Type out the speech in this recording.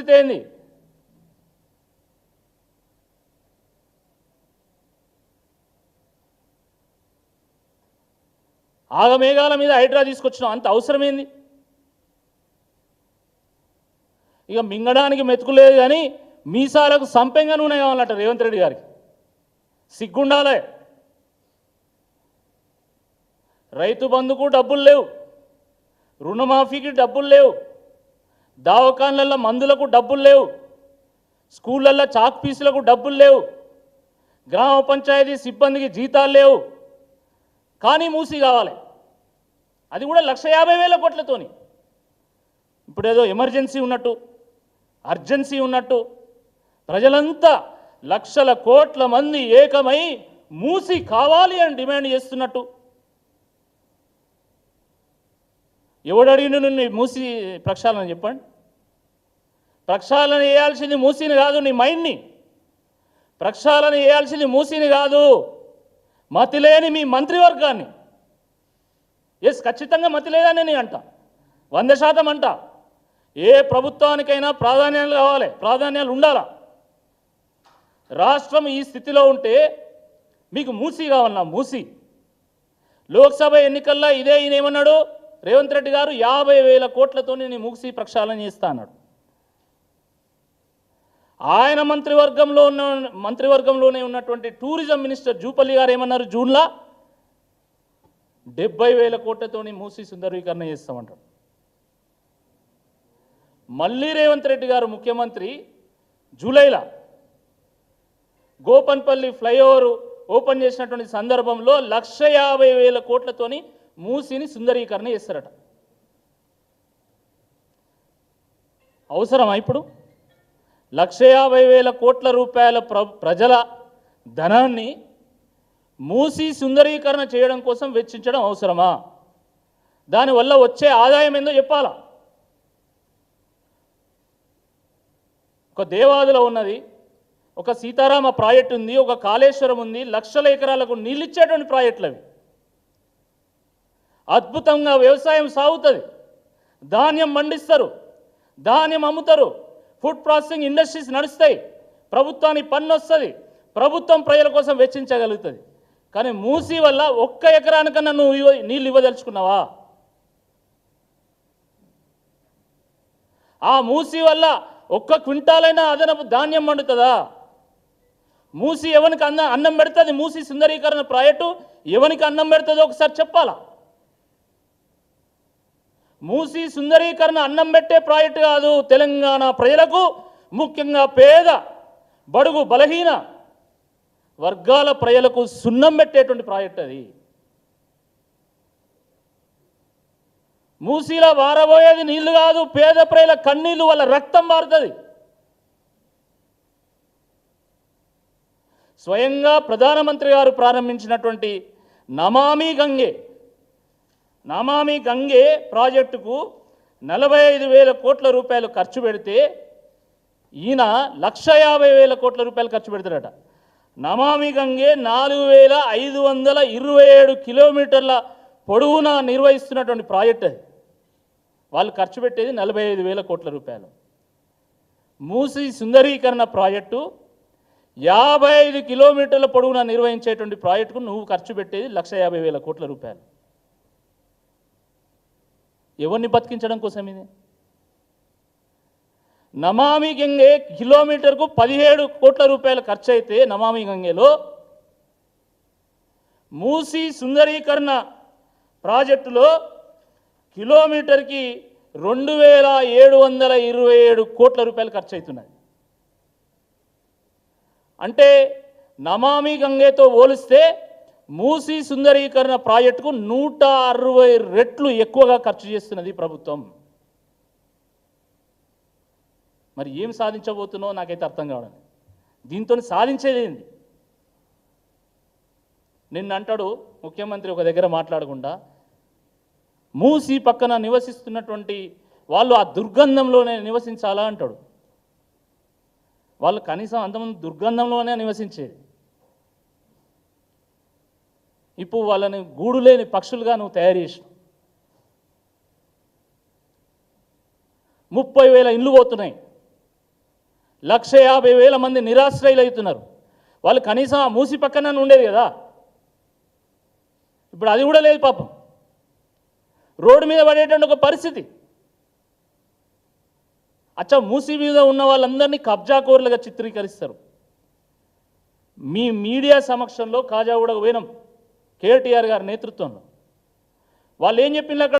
పరిస్థితి ఏంది? ఆగమేఘాల మీద హైడ్రా తీసుకొచ్చినాం, అంత అవసరమేంది? ఇక మింగడానికి మెతుకులేదు కానీ మీసాలకు సంపెంగా నూనె కావాలట రేవంత్ రెడ్డి గారికి. సిగ్గుండాలే. రైతు బంధుకు డబ్బులు లేవు, రుణమాఫీకి డబ్బులు లేవు, దవాఖాన్లలో మందులకు డబ్బులు లేవు, స్కూళ్ళల్లో చాక్ పీసులకు డబ్బులు లేవు, గ్రామ పంచాయతీ సిబ్బందికి జీతాలు లేవు. కానీ మూసి కావాలి, అది కూడా 1,50,000 కోట్లతోని. ఇప్పుడు ఏదో ఎమర్జెన్సీ ఉన్నట్టు, అర్జెన్సీ ఉన్నట్టు ప్రజలంతా లక్షల కోట్ల మంది ఏకమై మూసి కావాలి అని డిమాండ్ చేస్తున్నట్టు. ఎవడడిగిన నిన్ను మూసి ప్రక్షాళన చెప్పండి. ప్రక్షాళన చేయాల్సింది మూసిని కాదు, నీ మైండ్ని. ప్రక్షాళన చేయాల్సింది మూసిని కాదు, మతి లేని మీ మంత్రివర్గాన్ని. ఎస్, ఖచ్చితంగా మతి లేదని నేను అంట, 100% అంట. ఏ ప్రభుత్వానికైనా ప్రాధాన్యాలు కావాలి, ప్రాధాన్యాలు ఉండాలా. రాష్ట్రం ఈ స్థితిలో ఉంటే మీకు మూసి కావాలన్నా మూసి. లోక్సభ ఎన్నికల్లో ఇదే ఈయన ఏమన్నాడు రేవంత్ రెడ్డి గారు, 50,000 కోట్లతో నేను మూసి ప్రక్షాళన చేస్తా అన్నాడు. ఆయన మంత్రివర్గంలోనే ఉన్నటువంటి టూరిజం మినిస్టర్ జూపల్లి గారు ఏమన్నారు, జూన్లో 70,000 కోట్లతో మూసి సుందరీకరణ చేస్తామంటాడు. మళ్ళీ రేవంత్ రెడ్డి గారు ముఖ్యమంత్రి జూలైలో గోపన్పల్లి ఫ్లైఓవర్ ఓపెన్ చేసినటువంటి సందర్భంలో 1,50,000 కోట్లతోని మూసిని సుందరీకరణ చేస్తారట. అవసరమా ఇప్పుడు 1,50,000 కోట్ల రూపాయల ప్రజల ధనాన్ని మూసి సుందరీకరణ చేయడం కోసం వెచ్చించడం అవసరమా? దానివల్ల వచ్చే ఆదాయం ఏందో చెప్పాలా. ఒక దేవాదుల ఉన్నది, ఒక సీతారామ ప్రాజెక్టు ఉంది, ఒక కాళేశ్వరం ఉంది, లక్షల ఎకరాలకు నీళ్ళు ఇచ్చేటువంటి ప్రాజెక్టులు అవి. అద్భుతంగా వ్యవసాయం సాగుతుంది, ధాన్యం పండిస్తారు, ధాన్యం అమ్ముతారు, ఫుడ్ ప్రాసెసింగ్ ఇండస్ట్రీస్ నడుస్తాయి, ప్రభుత్వానికి పన్ను వస్తుంది, ప్రభుత్వం ప్రజల కోసం వెచ్చించగలుగుతుంది. కానీ మూసి వల్ల ఒక్క ఎకరానికన్నా నువ్వు నీళ్ళు ఇవ్వదలుచుకున్నావా? ఆ మూసి వల్ల ఒక్క క్వింటాలైనా అదనపు ధాన్యం పండుతుందా? మూసి ఎవరికి అన్నం పెడుతుంది? మూసి సుందరీకరణ ప్రాజెక్టు ఎవరికి అన్నం పెడుతుందో ఒకసారి చెప్పాలా. మూసి సుందరీకరణ అన్నం పెట్టే ప్రాజెక్టు కాదు, తెలంగాణ ప్రజలకు, ముఖ్యంగా పేద బడుగు బలహీన వర్గాల ప్రజలకు సున్నం పెట్టేటువంటి ప్రాజెక్టు అది. మూసిలో వారబోయేది నీళ్లు కాదు, పేద ప్రజల కన్నీళ్లు, వాళ్ళ రక్తం మారుతుంది. స్వయంగా ప్రధానమంత్రి గారు ప్రారంభించినటువంటి నమామి గంగే ప్రాజెక్టుకు 45,000 కోట్ల రూపాయలు ఖర్చు పెడితే ఈయన 1,50,000 కోట్ల రూపాయలు ఖర్చు పెడతాడట. నమామి గంగే 4,527 కిలోమీటర్ల పొడవునా నిర్వహిస్తున్నటువంటి ప్రాజెక్ట్ అది. వాళ్ళు ఖర్చు పెట్టేది 45,000 కోట్ల రూపాయలు. మూసి సుందరీకరణ ప్రాజెక్టు 55 కిలోమీటర్ల పొడవునా నిర్వహించేటువంటి ప్రాజెక్టుకు నువ్వు ఖర్చు పెట్టేది 1,50,000 కోట్ల రూపాయలు. ఎవరిని బతికించడం కోసం ఇది? నమామి గంగే కిలోమీటర్కు 17 కోట్ల రూపాయలు ఖర్చు అయితే నమామి గంగేలో, మూసి సుందరీకరణ ప్రాజెక్టులో కిలోమీటర్కి 2,727 కోట్ల రూపాయలు ఖర్చు అవుతున్నాయి. అంటే నమామి గంగేతో పోలిస్తే మూసి సుందరీకరణ ప్రాజెక్టుకు 160 రెట్లు ఎక్కువగా ఖర్చు చేస్తున్నది ప్రభుత్వం. మరి ఏం సాధించబోతున్నావు నాకైతే అర్థం కావడం. దీంతో సాధించేది ఏంది? నిన్న అంటాడు ముఖ్యమంత్రి ఒక దగ్గర మాట్లాడకుండా, మూసి పక్కన నివసిస్తున్నటువంటి వాళ్ళు ఆ దుర్గంధంలోనే నివసించాలా అంటాడు. వాళ్ళు కనీసం అంతమంది దుర్గంధంలోనే నివసించేది. ఇప్పుడు వాళ్ళని గూడు లేని పక్షులుగా నువ్వు తయారు చేసినావు. 30,000 ఇండ్లు పోతున్నాయి. 1,50,000 మంది నిరాశ్రయులు అవుతున్నారు. వాళ్ళు కనీసం ఆ మూసి పక్కన ఉండేది కదా, ఇప్పుడు అది కూడా లేదు పాపం. రోడ్డు మీద పడేటువంటి ఒక పరిస్థితి. అచ్చా మూసి మీద ఉన్న వాళ్ళందరినీ కబ్జాకోరులుగా చిత్రీకరిస్తారు. మీ మీడియా సమక్షంలో కాజాగూడకు పోయినాం కేటీఆర్ గారి నేతృత్వంలో. వాళ్ళు ఏం చెప్పిండ్రు అక్కడ?